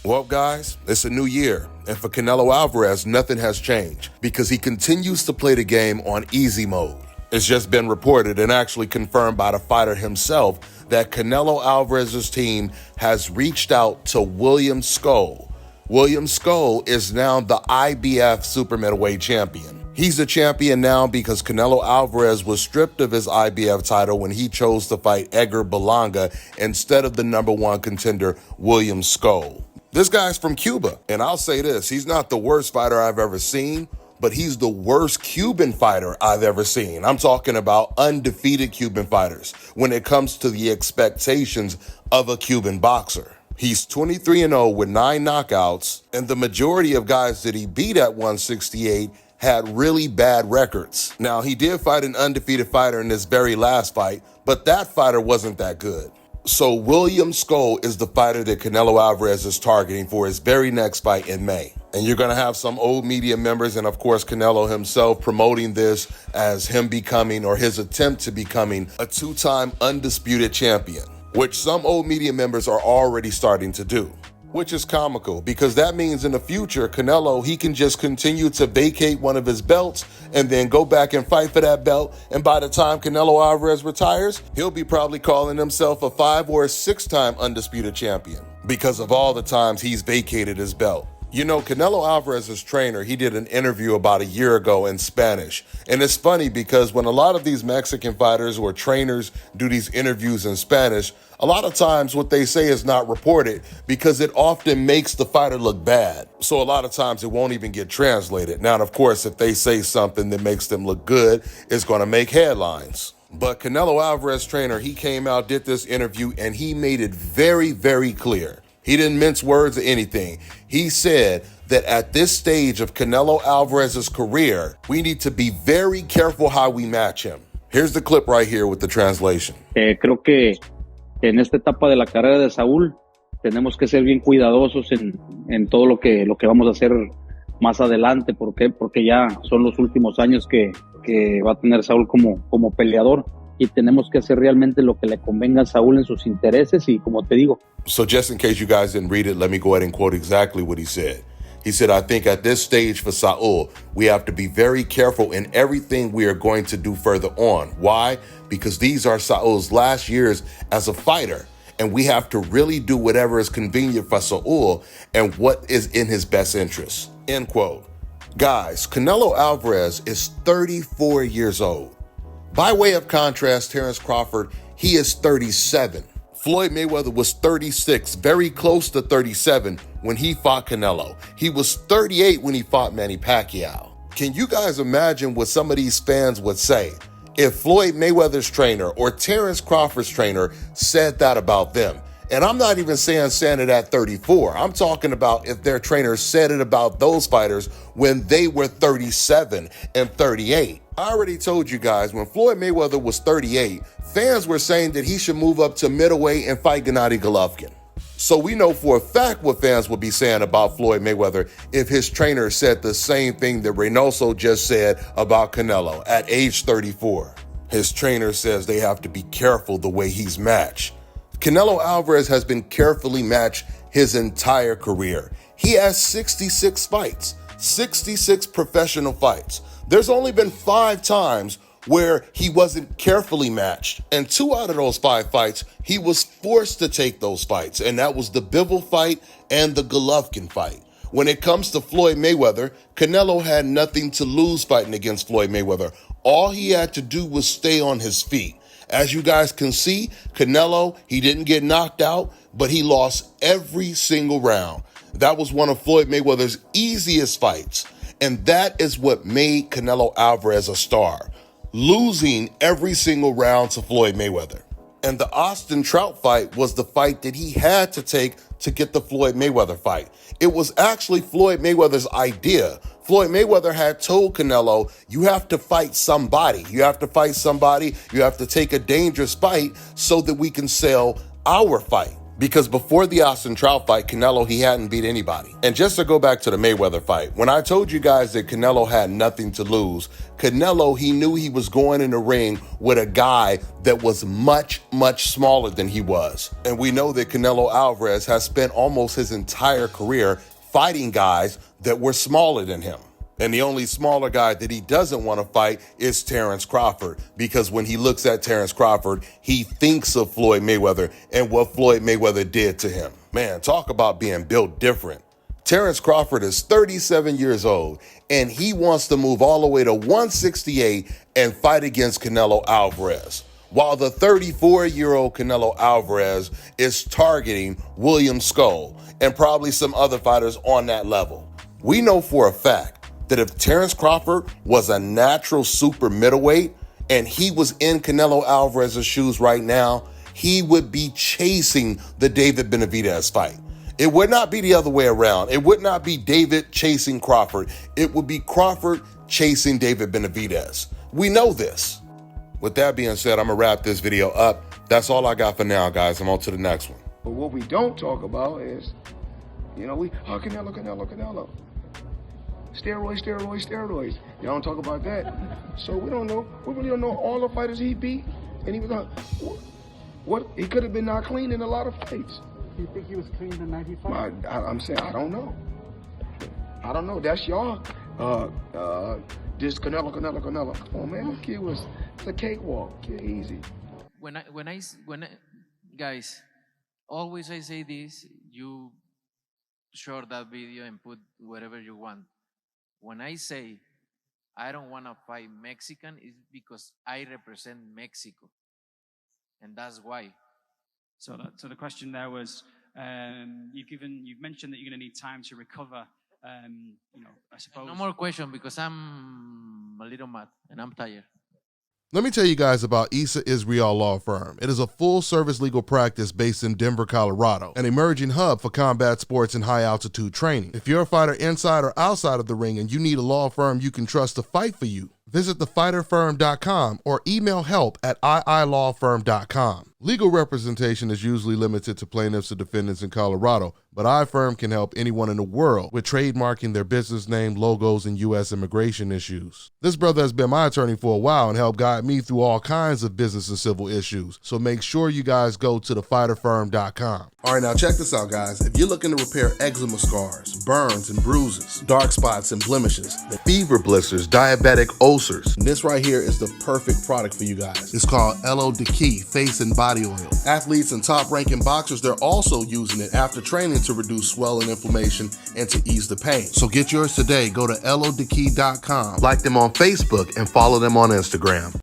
Well, guys, it's a new year, and for Canelo Alvarez, nothing has changed because he continues to play the game on easy mode. It's just been reported and actually confirmed by the fighter himself that Canelo Alvarez's team has reached out to William Scull. William Scull is now the IBF super middleweight champion. He's a champion now because Canelo Alvarez was stripped of his IBF title when he chose to fight Edgar Berlanga instead of the number one contender, William Scull. This guy's from Cuba, and I'll say this, he's not the worst fighter I've ever seen, but he's the worst Cuban fighter I've ever seen. I'm talking about undefeated Cuban fighters when it comes to the expectations of a Cuban boxer. He's 23-0 with 9 knockouts, and the majority of guys that he beat at 168 had really bad records. Now, he did fight an undefeated fighter in this very last fight, but that fighter wasn't that good. So William Scull is the fighter that Canelo Alvarez is targeting for his very next fight in May. And you're going to have some old media members and, of course, Canelo himself promoting this as him becoming, or his attempt to becoming, a 2-time undisputed champion, which some old media members are already starting to do. Which is comical because that means in the future, Canelo, he can just continue to vacate one of his belts and then go back and fight for that belt. And by the time Canelo Alvarez retires, he'll be probably calling himself a 5 or a 6-time undisputed champion because of all the times he's vacated his belt. You know, Canelo Alvarez's trainer, he did an interview about a year ago in Spanish. And it's funny because when a lot of these Mexican fighters or trainers do these interviews in Spanish, a lot of times what they say is not reported because it often makes the fighter look bad. So a lot of times it won't even get translated. Now, of course, if they say something that makes them look good, it's going to make headlines. But Canelo Alvarez trainer, he came out, did this interview, and he made it very, very clear. He didn't mince words or anything. He said that at this stage of Canelo Alvarez's career, we need to be very careful how we match him. Here's the clip right here with the translation. Creo que en esta etapa de la carrera de Saúl tenemos que ser bien cuidadosos en todo lo que vamos a hacer más adelante. ¿Por qué? Porque ya son los últimos años que va a tener Saúl como peleador. Y tenemos que hacer realmente lo que le convenga a Saúl en sus intereses y como te digo. So just in case you guys didn't read it, let me go ahead and quote exactly what he said. He said, I think at this stage for Saúl, we have to be very careful in everything we are going to do further on. Why? Because these are Saúl's last years as a fighter, and we have to really do whatever is convenient for Saúl and what is in his best interest. End quote. Guys, Canelo Alvarez is 34 years old. By way of contrast, Terence Crawford, he is 37. Floyd Mayweather was 36, very close to 37 when he fought Canelo. He was 38 when he fought Manny Pacquiao. Can you guys imagine what some of these fans would say if Floyd Mayweather's trainer or Terence Crawford's trainer said that about them? And I'm not even saying it at 34. I'm talking about if their trainer said it about those fighters when they were 37 and 38. I already told you guys, when Floyd Mayweather was 38, fans were saying that he should move up to middleweight and fight Gennady Golovkin. So we know for a fact what fans would be saying about Floyd Mayweather if his trainer said the same thing that Reynoso just said about Canelo at age 34. His trainer says they have to be careful the way he's matched. Canelo Alvarez has been carefully matched his entire career. He has 66 fights, 66 professional fights. There's only been 5 times where he wasn't carefully matched. And 2 out of those 5 fights, he was forced to take those fights. And that was the Bivol fight and the Golovkin fight. When it comes to Floyd Mayweather, Canelo had nothing to lose fighting against Floyd Mayweather. All he had to do was stay on his feet. As you guys can see, Canelo, he didn't get knocked out, but he lost every single round. That was one of Floyd Mayweather's easiest fights. And that is what made Canelo Alvarez a star, losing every single round to Floyd Mayweather. And the Austin Trout fight was the fight that he had to take to get the Floyd Mayweather fight. It was actually Floyd Mayweather's idea. Floyd Mayweather had told Canelo, you have to fight somebody. You have to fight somebody. You have to take a dangerous fight so that we can sell our fight. Because before the Austin Trout fight, Canelo, he hadn't beat anybody. And just to go back to the Mayweather fight, when I told you guys that Canelo had nothing to lose, Canelo, he knew he was going in the ring with a guy that was much, much smaller than he was. And we know that Canelo Alvarez has spent almost his entire career fighting guys that were smaller than him. And the only smaller guy that he doesn't want to fight is Terrence Crawford, because when he looks at Terrence Crawford, he thinks of Floyd Mayweather and what Floyd Mayweather did to him. Man, talk about being built different. Terrence Crawford is 37 years old, and he wants to move all the way to 168 and fight against Canelo Alvarez, while the 34-year-old Canelo Alvarez is targeting William Skull and probably some other fighters on that level. We know for a fact that if Terrence Crawford was a natural super middleweight and he was in Canelo Alvarez's shoes right now, he would be chasing the David Benavidez fight. It would not be the other way around. It would not be David chasing Crawford. It would be Crawford chasing David Benavidez. We know this. With that being said, I'm gonna wrap this video up. That's all I got for now, guys. I'm on to the next one. But what we don't talk about is, Canelo. Steroids. Y'all don't talk about that. So we don't know. We really don't know all the fighters he beat. And he was not, what he could have been not clean in a lot of fights. Do you think he was clean in 95? I'm saying, I don't know. That's y'all. This Canelo. Come on, man. The kid it's a cakewalk. Kid, easy. When I guys, always I say this, you share that video and put whatever you want. When I say I don't want to fight Mexican, it's because I represent Mexico, and that's why. So the question there was, you've mentioned that you're going to need time to recover. I suppose. No more question because I'm a little mad and I'm tired. Let me tell you guys about Issa Israel Law Firm. It is a full-service legal practice based in Denver, Colorado, an emerging hub for combat sports and high-altitude training. If you're a fighter inside or outside of the ring and you need a law firm you can trust to fight for you, visit thefighterfirm.com or email help@iilawfirm.com. Legal representation is usually limited to plaintiffs or defendants in Colorado, but iFirm can help anyone in the world with trademarking their business name, logos, and U.S. immigration issues. This brother has been my attorney for a while and helped guide me through all kinds of business and civil issues, so make sure you guys go to thefighterfirm.com. All right, now check this out, guys. If you're looking to repair eczema scars, burns and bruises, dark spots and blemishes, fever blisters, diabetic ulcers, this right here is the perfect product for you guys. It's called LO Deki Face and Body Oil. Athletes and top-ranking boxers, they're also using it after training to reduce swelling, inflammation, and to ease the pain. So get yours today. Go to lodeki.com, like them on Facebook, and follow them on Instagram.